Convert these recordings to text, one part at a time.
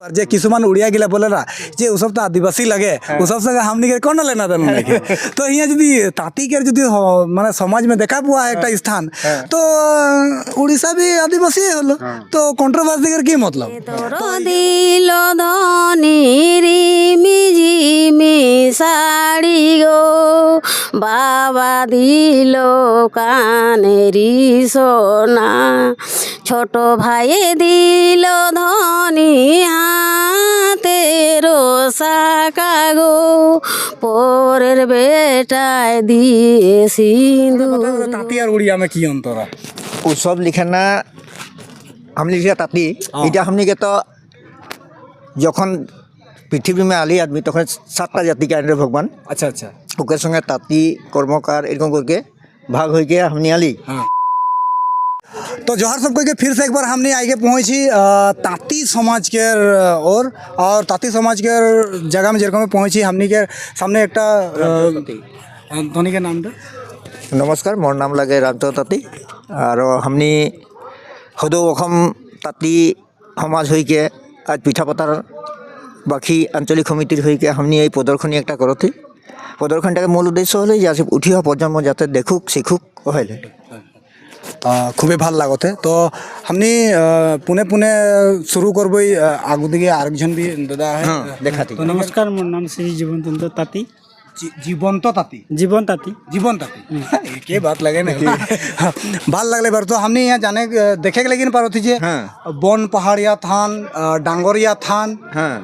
और जे किसुमान उड़िया गिला बोले ना जे उ सब तो आदिवासी लगे उ सब से हमनी के कौन लेना देना नहीं तो यहाँ यदि ताती के यदि माने समाज में देखा हुआ है एक स्थान तो उड़ीसा भी आदिवासी है होलो तो कंट्रोवर्सी कर की मतलब तोरो दिलो धनी रिमी झिमी साड़ी गो बाबा दिलो कानेरी सोना ছোট ভাই দিলো ধনী হাতের সাকা গো পরের বেটায় দিয়ে সিঁদুর ताती और उड़िया में की अंतर है उ सब लिखाना हम लिखा ताती इटा हमने के तो যখন পৃথিবী में आली आदमी तक 7टा जाति के आने भगवान अच्छा अच्छा ओकर संगे ताती कर्मकार एरकम करके भाग हो के हमने आली। तो जोहर सबको के फिर से एक बार हमने आगे पहुँची ताती समाज के और ताती समाज के जगह में जेरकम पहुँची हमने के सामने एक धनी के नाम नमस्कार मोर नाम लगे रामचंद्र ताती और हमने हदो ताती समाज हो के आज पिठा पतार बाकी आंचलिक समितिर हो के हमने ये प्रदर्शनी एक करते प्रदर्शनटा मूल उद्देश्य हल जे उठी प्रजन्म जाते देखुक शिखुक हल खूबे ভাল लागते तो हमने पुने पुने शुरू करब आगु दिखे आरेकजन भी दादा है देखाती। तो नमस्कार मोर नाम श्री जीवन चंद्र ताती जीवंत ताती जीवन ताती जीवन ताती के बात लगे ना ভাল लगले बार तो हमने यहाँ जाने देखे के लेकिन पारो थी जे बन पहाड़िया थान डांगरिया थान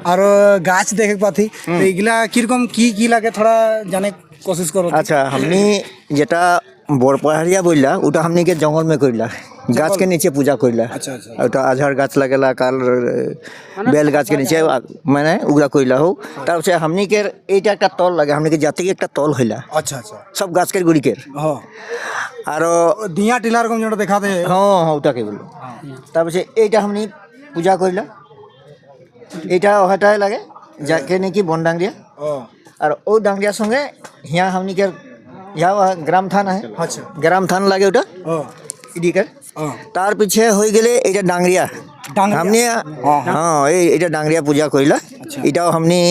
और गाछ देखे पाती तो इगला किरकम की लागे थोड़ा जाने कोशिश करो। अच्छा हमने जेटा बड़ पहाड़िया बोलला उटा हमने के जंगल में करला गाछ के नीचे पूजा करला। अच्छा अच्छा उटा आझार गाछ लगेला काल बेल गाछ के नीचे माने उगरा करला हो तार से हमने के एटा एक तल लगे हमने के जाति के एक तल होला। अच्छा अच्छा सब गाछ के गुड़ी के हां और दिया टिलार को जोड़ा दिखाते हैं हां हां उटा के बोलो तार से एटा हमने पूजा करला एटा हटाए लगे जाके ने की बन डांगरिया और ओ डांगरिया संगे यहाँ हमने के यहाँ ग्राम थान है। अच्छा ग्राम थान लगे उटा इडिकर तार पीछे हो गए एटा डांगरिया हमने हाँ ये डांगरिया पूजा करला इटा हमने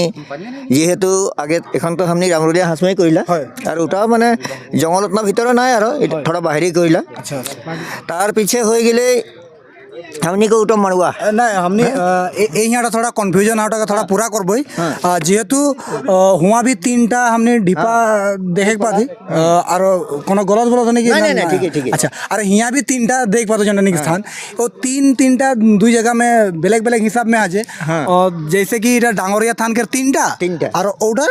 जेहेतु आगे एखन तो हमने रामरुलिया हास में करला और उटा माने जंगल उतना भीतर ना यार थोड़ा बाहरी करला। अच्छा तार पीछे हो गए हमनी को उठो मड़ुआ ना हमने यहाँ थोड़ा कन्फ्यूजन है थोड़ा पूरा करबई जेहेतु हुआ भी 3टा हमने ढिपा देखे पाती और कोनो गलत बोलत नहीं नहीं ठीक है अच्छा अरे यहाँ भी 3टा देख पाते जननिक स्थान वो तीनटा दो जगह में बेलेग बेलेग हिसाब में आजे और जैसे कि डांगरिया थान के 3टा और ओटा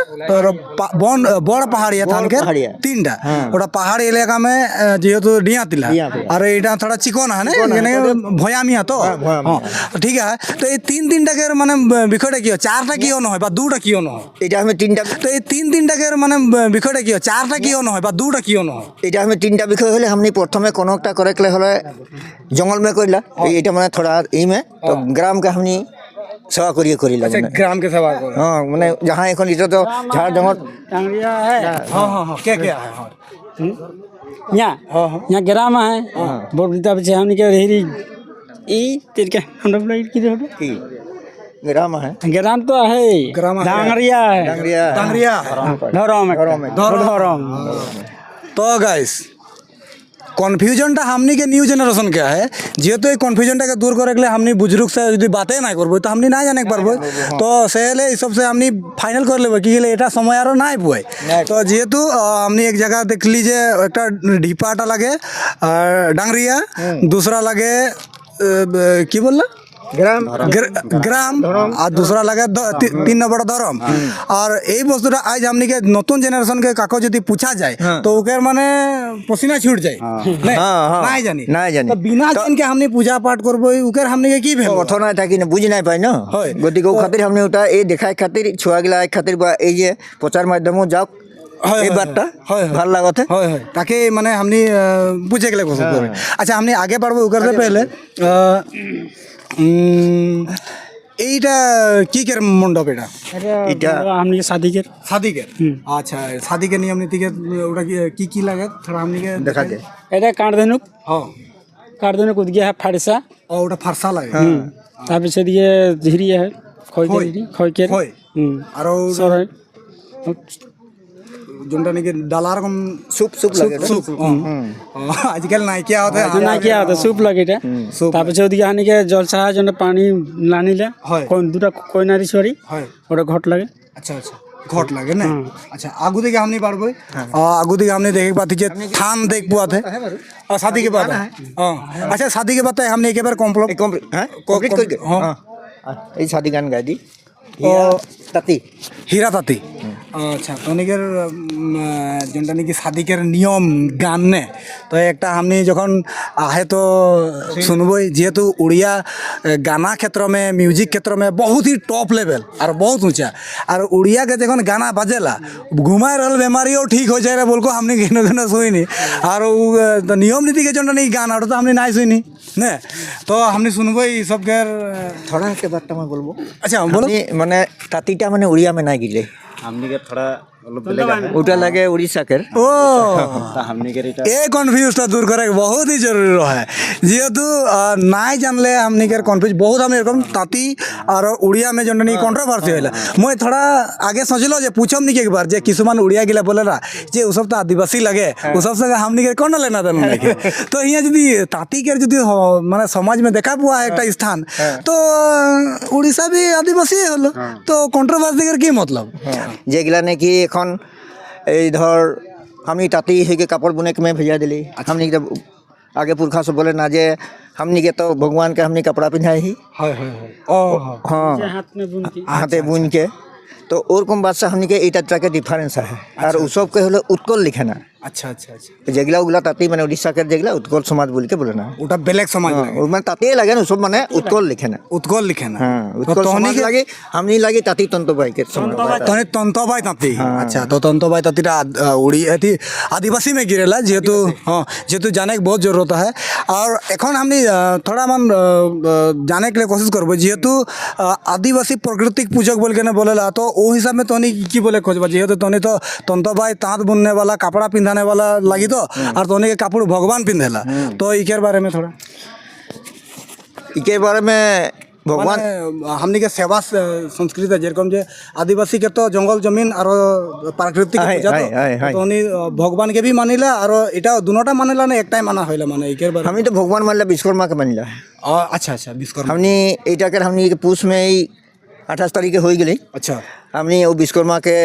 बन बड़ पहाड़िया थान के 3टा ओटा पहाड़ी इलाका में जेहेतु डिया तिला और यहाँ थोड़ा चिकन है ना भयामी तो ठीक है तो ये 3 टाके माने বিষয়টা কি 4টা কিও নহয় বা 2টা কিও নহয় এটা আমি 3টা তো এই 3 টাকে মানে বিষয়টা কি 4টা কিও নহয় বা 2টা কিও নহয় এটা আমি 3টা বিষয় হলে हमनी प्रथमे कोनोटा करेक्टले हले जंगल में कइला एटा माने थोड़ा ई में तो ग्राम के हमनी सेवा करिला। अच्छा ग्राम के सेवा कर हां माने जहां এখন इटा तो झाड़ जंगल डांगरिया है। हां हां हां क्या क्या है यहाँ ग्राम है बोलता बच्चे हमने क्या रही ई तेरे क्या हम लोग की की ग्राम है ग्राम तो है डांगरिया है डांगरिया धरम तो गाइस कन्फ्यूजन हमनी के न्यू जनरेशन क्या है जेहेतु ये कन्फ्यूजन के दूर करे के लिए हमनी बुजुर्ग से यदि बातें ना करबो तो हमनी ना जाने पारबो तो सेले ई सब से हमनी फाइनल कर लेबो कि एटा समय आरो ना आइबो तो जेहेतु हमनी एक जगह देख लीजिए एकटा ढिपाटा लगे डांगरिया दूसरा लगे की बोलला ग्राम और दूसरा लगे 3 नंबर धर्म और यही वस्तुटा आज हमनी के नतून जेनारेशन के काको यदि पूछा जाए तो ओकर माने पसीना छूट जाए नहीं जानी तो बिना जान के हमनी पूजा पाठ करबो ओकर हमनी के की भेल अथना थाकी न बुझि নাই पाइ न गति को खातिर हमनी उटा ए देखाय खातिर छुआ गिला खातिर बा ए जे प्रचार माध्यम जाओ এই বার্তা ভাল লাগতে ताकि माने हमनी पूछे के लिए कोशिश करें। अच्छा हमने आगे बढ़बो ओकर से पहले এইটা কি কের মণ্ডপ এটা हमने शादी के अच्छा शादी के नियम नीति के ওটা কি লাগে थोड़ा हमनी के देखा दे এটা কাঠধনুক हां কাঠধনুক উদ गया है फारसा और ওটা ফারসা লাগে তারপরে দিয়ে ঝিরিয়া है খৈকের হয় আর সরাই যোনটা নাকি ডালা রকম সুপ সুপ লাগে না? সুপ আজকাল নাইকিয়া হতে নাইকিয়া হতো স্যুপ লাগে এটা তারপরে ওদিকে হানিকে জল সাহার জন্য পানি নানিলে হয়। দুটা কইনারি সরি হয় ওটা ঘট লাগে আচ্ছা আচ্ছা ঘট লাগে না আচ্ছা আগু দিকে আমনি পারবো আগু দিকে আমনি देख पाती जे थान देख पुआते और शादी के बाद अच्छा शादी के बाद हमने एक बार कॉम्प्लो হ্যাঁ কমপ্লিট করে হ্যাঁ এই শাদি গান গাই দি তাতি हीरा ताती अच्छा तो निकर जोनटा निकी शादीकर नियम गान ने तो एकटा हमनी जखन आहे तो सुनबई जेहेतु उड़िया गाना क्षेत्र में म्यूजिक क्षेत्र में बहुत ही टॉप लेवल और बहुत ऊंचा और उड़िया के जखन गाना बजेला घुमाए रहल बीमारियों ठीक हो जाए बोल को हमने केनो केनो सुनी और तो नियम नीति के जोनटा निकी गाना तो हमने नहीं सुनी ने तो हमने सुनबई सब के থোড়া के बात मैं बोलबो अच्छा बोलो আপনি মানে তাঁতিটা মানে উড়িয়া মে নাই গিলে हमनी के थोड़ा मतलब बेलेग है ওটা লাগে উড়িষ্যাকের ओ ता हमनी के इटा ये कन्फ्यूजटा दूर करे बहुत ही जरूरी है जेहेतु नाई जानले हमनी के कन्फ्यूज बहुत हमने एरकम ताती और उड़िया में जोन नहीं कंट्रोवर्सी होला मैं थोड़ा आगे सोचलो जे पूछम नहीं एक बार जे किसुमान उड़िया गिला बोलेला जे उ सब तो आदिवासी लगे उ सब से हमनी के कोन लेना देना नहीं तो हिया जदी ताती के जदी माने समाज में देखा हुआ है एक स्थान तो उड़ीसा भी आदिवासी हलो तो कंट्रोवर्सी के की मतलब যেগুলা নাকি এখন এই ধর हमनी ताती है के कपड़ बुने के में भेजा दिली हमनी के आगे पुरखा से बोले ना जे हमनी के तो भगवान के हमनी कपड़ा पहनाए ही हाय हाय हाय ओ हाँ हाथ में बुन के हाथे बुन के तो और कम बात से हमनी के एटा तरह के डिफरेंस है और उ सब के होले उत्कल लिखे ना अच्छा अच्छा अच्छा যেগুলা উগলা তাঁতি মানে উড়িষ্যা के যেগুলা উৎকল সমাজ বলকে বলে না ওটা বেলেগ সমাজ লাগে মানে তাঁতিয়ে লাগে না সব মানে উৎকল লিখে না উৎকল লিখে না হ্যাঁ উৎকল সমাজ লাগে हमनी লাগে তাঁতি তন্তবাই के সমাজ तने तंतबाई ताती अच्छा तो तंतबाई तातीटा उड़ी थी आदिवासी में गिरेला जेहेतु हाँ जेहेतु जाने की बहुत जरूरत है और এখন हमने थोड़ा मन जाने के लिए कोशिश करबो जेहेतु आदिवासी प्राकृतिक पूजक बोल के ना बोलेला तो वो हिसाब में तोनी की बोले खोजबा जेहेतु तोनी तो तंतबाई ताँत बुनने वाला कपड़ा पिंधाने वाला लगी तो और तोनी के कपड़ भगवान पिंधेला तो इकेर बारे में थोड़ा इके बारे में भगवान माने हमनी के सेवा संस्कृति जेरकम जे आदिवासी के तो जंगल जमीन और प्राकृतिक हाय, पूजा हाय, हाय, हाय। तो उनी भगवान के भी मानिला और एटा दुनोटा मानिला ना एक टाइम माना होइला माने एकेर बारे हमनी तो भगवान मानला विश्वकर्मा के मानला अच्छा अच्छा विश्वकर्मा हमनी एटा के हमनी के पूछ में ही 28 तारीख हो गई अच्छा हमनी वो विश्वकर्मा के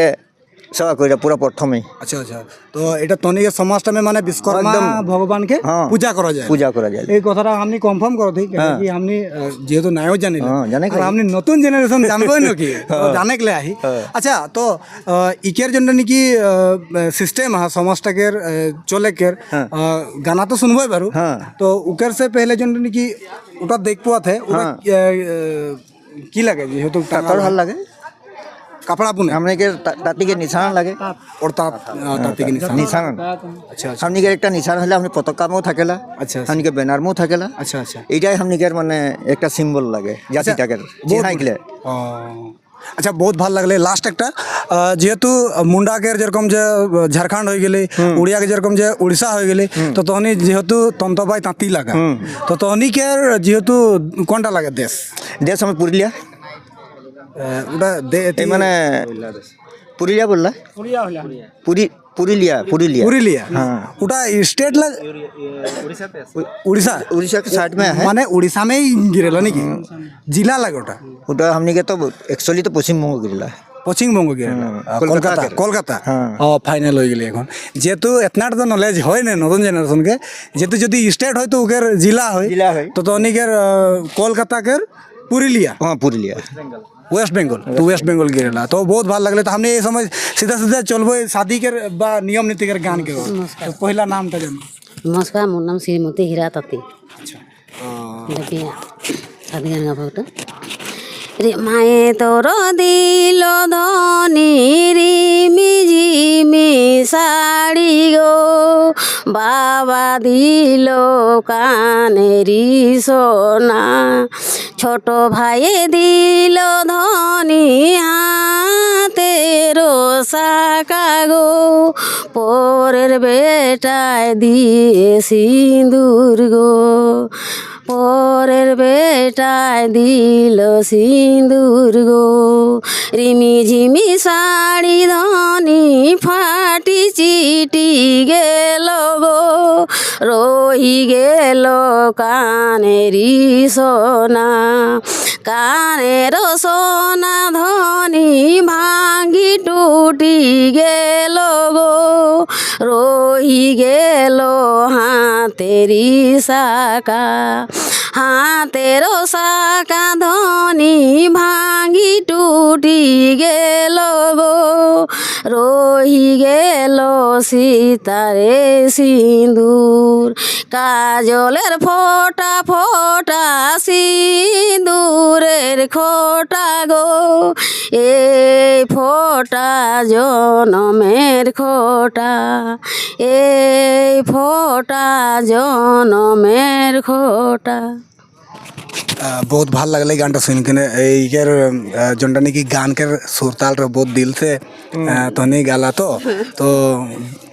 सेवा कइला पूरा प्रथम में अच्छा अच्छा तो एटा तोनी के समाज में माने विश्वकर्मा एकदम। भगवान के हाँ। पूजा करा जाए पूजा करा जाए এই কথাটা हमनी कंफर्म करो थी कि हमनी जेहेतु नायो जानिला हाँ, जाने के और हमनी नতুন জেনারেশন জানবো না কি জানে के আহি আচ্ছা তো ইকের জন্য নাকি সিস্টেম है সমাজটাকের চলে কের গানা তো শুনবই পারু हाँ। তো উকের से पहले জন্য নাকি ওটা দেখবো আছে ওটা কি লাগে যেহেতু ताकर हल लगे कपड़ा बुने हमने के ताती के निशान लगे और ताती के निशान निशान अच्छा अच्छा हमनी के একটা নিশান হলে हमनी পতাকা মো থাকেলা আচ্ছা हमनी के ব্যানার মো থাকেলা अच्छा अच्छा এইটাই हमनी के মানে একটা সিম্বল লাগে জাতিটাকে চিনাইলে আচ্ছা বহুত ভাল লাগলে লাস্ট একটা যেহেতু মুন্ডাকের যেরকম যে ঝাড়খণ্ড হয়ে গেলে উড়িয়াকে যেরকম যে উড়িষ্যা হয়ে গেলে তো তখনই যেহেতু তন্তবাই তাঁতি লাগা তো তখনিকের যেহেতু কোনটা লাগে দেশ দেশ আমি পুরুলিয়া ওটা এই মানে পুরুলিয়া বললা পুরুলিয়া পুরুলিয়া পুরুলিয়া हाँ। ওটা স্টেট লাগে उड़ीसा उड़ीसा के साइड में है माने उड़ीसा में ही गिरेला नहीं जिला लगे ওটা ওটা हमनी के तो एक्चुअली तो पश्चिम बंग गिरला পশ্চিমবঙ্গ গিয়েছিল কলকাতা কলকাতা ফাইনাল হয়ে গেলে এখন যেহেতু এতনাটা তো নলেজ হয় না নতুন জেনারেশনকে যেহেতু যদি স্টেট হয় তো ওকের জেলা হয় जिला है তো তনিকের কলকাতাকের পুরুলিয়া हाँ पुरलिया वेस्ट बेंगल तो वेस्ट बेंगल गिरेला तो बहुत भालो लगले तो हमने ये समझ सीधा सीधा चलबो शादी के बा नियम नीति के गान के तो पहला नाम था जानो नमस्कार मोर नाम श्रीमती हीरा ताती अच्छा देखिए शादी गान गाबो तो रे माए तोर दिल धनी रिमी झिमी শাড়ি গো বাবা দিল কানেরি সোনা ছোট ভাইয়ে দিল ধনী হাতের শাখা গো পরের বেটায় দিয়ে সিঁদুর গো পরের বেটায় দিল সিঁদুর গো রিমি ঝিমি শাড়ি ধনি ফাটি চিটি গেল গো রহি গেল কানেরি সোনা কানের সোনা ধনি ভাঙ্গি টুটি গেল গো রহি গেল হাতেরি শাখা হাতের শাখা ধনি ভাঙ্গি টুটি গেল গো রহি গেল সীতারে সিঁদুর কাজলের ফোঁটা ফোঁটা সিঁদুরের খোঁটা গো এই ফোঁটা জনমের খোঁটা এই ফোঁটা জনমের খোঁটা। बहुत ভাল লাগলে এই গানটা শুনি কিনে এইকের जोनटा नाকি গানকের সুরতাল রে बहुत दिल से तनी गाला तो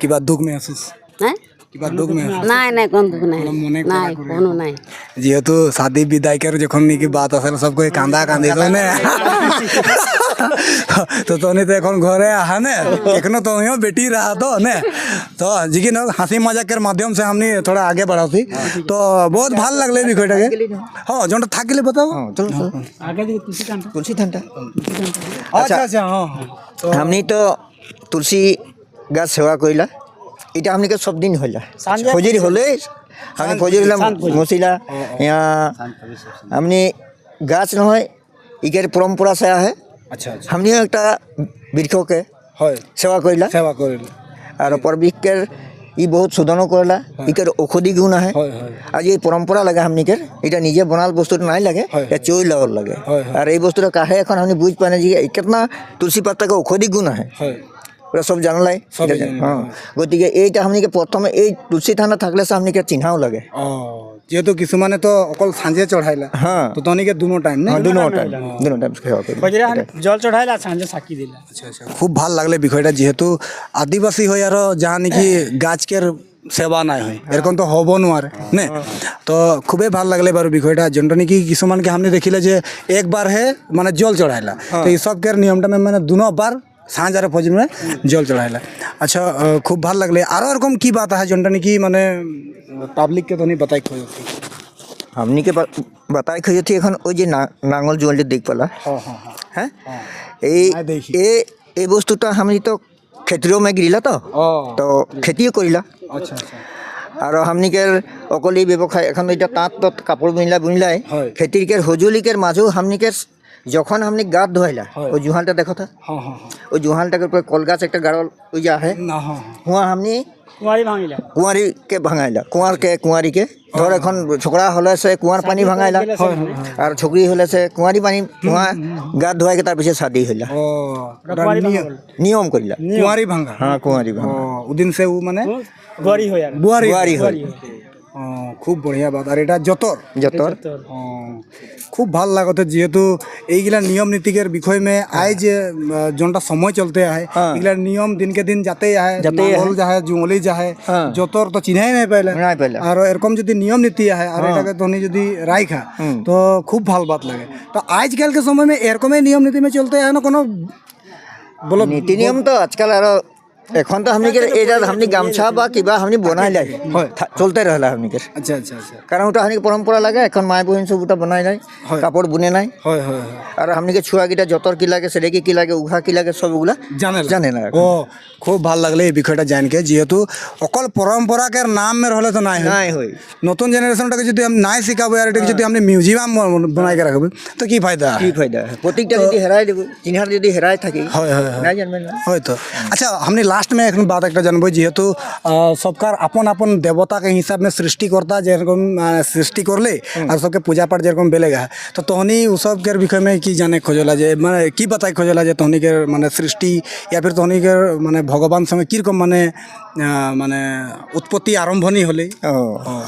কিবা দুঃখ महसूस হ্যাঁ কিবা দুঃখ महसूस নাই নাই কোন দুঃখ নাই মনে নাই কোনো নাই যেহেতু শাদি বিদায়কের যখন নাকি বাত আসলে সব কই কান্দা কান্দি তো না तो तोनी तो এখন ঘরে আহা ने एखनो तो यो बेटी रहा तो जिकी न हंसी मजाक के माध्यम से हमने थोड़ा आगे बढ़ा थी तो बहुत ভাল লাগলে বিষয়টাকে हां जोनटा থাকিলে बताओ চলো চলো आगे दिखे तुलसी कांटा तुलसी थानटा अच्छा अच्छा हां तो हमनी तो तुलसी गाछ सेवा कइला এটা हमनी सब दिन होला फजरी होले हमनी फजरी हला मसिला यहाँ हमनी गाछ न হয় इकेर परंपरा से है अच्छा अच्छा हमनी একটা বৃক্ষ के হয় सेवा कइला सेवा करिले और परबिकेर ই बहुत शोधन करला इकेर औषधि गुण है হয় হয় आज ये परंपरा लगा हमनी के এটা নিজে বনাল বস্তুটা নাই লাগে এটা চই লাগল লাগে আর এই বস্তুটা কাহে এখন हमनी বুঝ পানে যে কিতনা তুলসী পাতা का औषधि गुण है হয় ওরা সব জানলাই হ্যাঁ গতিকে এইটা हमनी প্রথমে এই তুলসী থানা থাকলে हमनी के চিহ্নাও লাগে যেহেতু কিছুমানে তো অকল সাঁজে চড়াইলা হ্যাঁ তো তনিকে দুনো টাইম না দুনো টাইম সেবা করি बजरा जल चढ़ाइला सांझे साकी दिला আচ্ছা আচ্ছা খুব ভাল লাগলে বিষয়টা যেহেতু আদিবাসী হই আর যাহা নাকি গাছকের সেবা নাই হয় এরকম তো হব নোয়ারে নে তো খুবই ভাল লাগলে বাৰু বিষয়টা যোনটা নাকি কিছুমানকে हमने দেখিলে যে একবার হে মানে জল চড়াইলা তো এই সবকের নিয়মটা মানে দুনো বার সাঁঝ আর ফজর में জল চড়াইলা আচ্ছা খুব ভাল লাগলে আর এরকম কি বাত আছে যোনটা নাকি মানে পাবলিক কে তো नहीं बताई खोज हमनी के बताई खजे थी এখন ওই যে নাঙ্গল জুয়েল দেখ পালা हां हां हां হ্যাঁ এই এই বস্তুটা हमनी तो खेतरियों में गिरिला तो खेतियो करिला अच्छा अच्छा আর हमनी के অকলি ব্যবসায় এখন এটা তাঁত কাপড় বুনলাই খেতির के হজুলি के মাঝেও हमनी के যখন हमनी গাত ধোয়াইলা ওই জুহালটা দেখো তা हां हां ওই জুহালটাকে উপরে কলগাছ একটা গাড়ল ওই যা है ना हां हुआ हमनी कुंवारी भांगिला कुंवारी के भांगाइला कुंवारी के धर এখন छोकरा হলে से कुंवार पानी भांगाइला और छोकरी হলে से कुंवारी पानी वहाँ गात धोवाई के तार पीछे शादी होला ओ नियम करिला कुंवारी भांगा हाँ कुंवारी भांगा ও দিন সে ও মানে गोरी हो यार বুয়ারি बुआरी हो খুব বঢ়িয়া বাত আর এটা যতর जतर খুব ভাল লাগতে যেহেতু এইগুলা নিয়ম নীতিকের বিষয় में आए जे जोनटा समय चलते है एগুলা নিয়ম दिन के दिन जाते है नांगल जाए जुंगली जाए যতর তো চিনাই নাই পাইলা নাই পাইলা আর এরকম যদি নিয়ম নীতি है আর এটাকে ধনি যদি রাইখা তো খুব ভাল বাত লাগে তো आजकल के समय में এরকম নিয়ম নীতি में चलते है ना কোনো বলো নীতি নিয়ম তো আজকাল আর এখন তো हमनी के एजा हमनी गामछा बा किबा हमनी बनाई लाई चलते रहला हमनी के अच्छा अच्छा अच्छा कारण ওটা हमनी परंपरा লাগে এখন মাই বহিন সব ওটা बनाई নাই কাপড় বুনে নাই হয় হয় আর हमनी के ছুয়া গিটা যতর কি লাগে সেরেকি কি লাগে উঘা কি লাগে সবগুলা জানে না ও খুব ভাল লাগলে এই বিষয়টা জানকে যেহেতু অকল পরম্পরাকে নাম में रहले তো নাই নাই হই নতুন জেনারেশনটাকে যদি আমি নাই শিখাবো আর এটাকে যদি আমি মিউজিয়াম বানাই রাখবো তো কি ফায়দা কি ফায়দা প্রত্যেকটা যদি হেরাই দেব চিনহার যদি হেরাই থাকি হয় হয় নাই জানবেন না হয়তো আচ্ছা हमने लास्ट में एक बात একটা জানবো যেহেতু সবকার আপন আপন দেবতা के हिसाब में সৃষ্টিকর্তা যেরকম সৃষ্টি করলে আর सबके पूजा पाठ যেরকম বেলেগা তো তহনি उ सब के विषय में की जाने खोजला जे মানে কি बताई खोजला जे तहनी के মানে সৃষ্টি या फिर तहनी के মানে ভগবান সঙ্গে কি রকম মানে उत्पत्ति आरंभनी হলে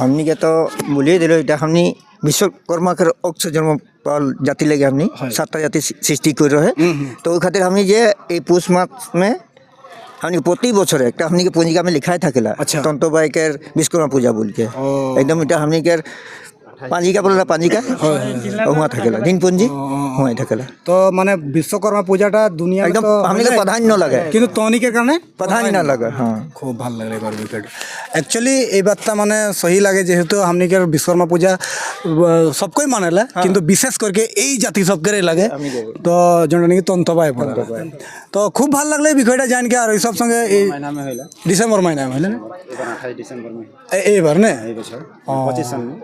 हमनी के तो बोलिए दिलो এটা हमनी विश्वकर्मा के अक्ष जन्म पाल जाति लगे हमनी सातटा जाति सृष्टि कर रहे तो ओই खातिर हमनी जे এই পুষ মাস में हमनी प्रति बছর একটা हमनी के पंजिका में लिखाई থাকেলা তন্ত্রবায়কের বিশ্বকর্মা পূজা বল के एकदम এটা हमनी के পাঞ্জিকা পড়লে পাঞ্জিকা হুয়া থাকেলা দিনপঞ্জি হুয়াই থাকেলা তো মানে বিশ্বকর্মা পূজাটা দুনিয়া একদম हमने প্রাধান্য লাগে কিন্তু তনিকের কারণে প্রাধান্য লাগে হ্যাঁ খুব ভালো লাগে এবার বিষয়টা অ্যাকচুয়ালি এই বার্তা মানে সহি লাগে যেহেতু हमनिकर বিশ্বকর্মা পূজা সবকই মানেলা কিন্তু বিশেষ করে এই জাতি সবকেই লাগে তো যেটা নাকি তন্তবায় পড়ে তো খুব ভালো লাগলে এই বিষয়টা জানকে আর এই সব সঙ্গে এই महीना में होला ডিসেম্বর মাইনা হইলে না এবার 28 ডিসেম্বর में এইবার না এই বছর 25 সাল में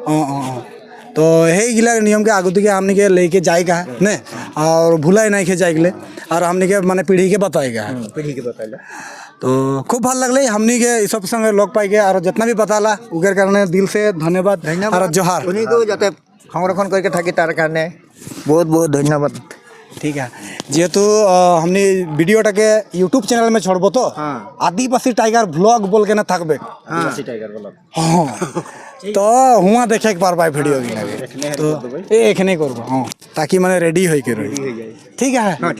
तो সেইগিলা নিয়ম के आगू के हमने के लेके जाएगा ने और भुलाई नहीं के जाएगले और हमने के माने पीढ़ी के बताएगा पीढ़ी के बताइला तो खूब ভাল লাগলে हमने के इस सब संगे लोग पाई के और जितना भी बताला उगर करने दिल से धन्यवाद और जोहार उन्हीं যাতে সংরক্ষণ করে থাকি তার কারণে বহুত বহুত ধন্যবাদ ठीक है जेहेतु हमने वीडियोटा के यूट्यूब चैनल में छोड़बो तो आदिवासी टाइगर ब्लॉग बोल के ना थकबे आदिवासी टाइगर वाला हाँ तो हुआ देखे एक बार वीडियो तो एखने करबो हाँ ताकि माने रेडी होई के रही ठीक है